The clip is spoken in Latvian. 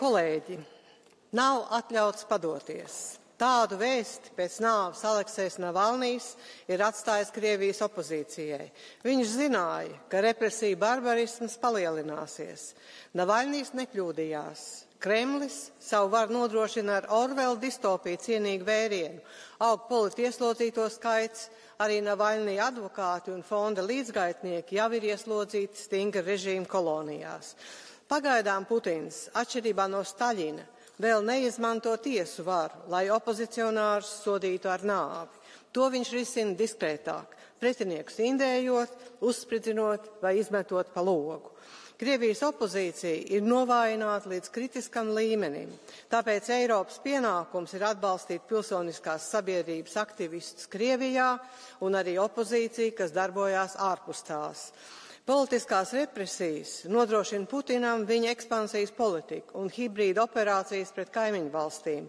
Kolēģi, nav atļauts padoties. Tādu vēsti pēc nāves Aleksejs Navalnijs ir atstājis Krievijas opozīcijai. Viņš zināja, ka represija barbarisms palielināsies. Navalnijs nekļūdījās. Kremlis savu varu nodrošina ar Orvela distopiju cienīgu vērienu. Aug politieslodzīto skaits, arī Navalnija advokāti un fonda līdzgaitnieki jau ir ieslodzīti stingra režīma kolonijās. Pagaidām Putins, atšķirībā no Staļina, vēl neizmanto tiesu varu, lai opozicionārus sodītu ar nāvi. To viņš risina diskrētāk, pretiniekus indējot, uzspridzinot vai izmetot pa logu. Krievijas opozīcija ir novājināta līdz kritiskam līmenim, tāpēc Eiropas pienākums ir atbalstīt pilsoniskās sabiedrības aktivistus Krievijā un arī opozīciju, kas darbojās ārpus tās. Politiskās represijas nodrošina Putinam viņa ekspansijas politiku un hibrīda operācijas pret kaimiņu valstīm.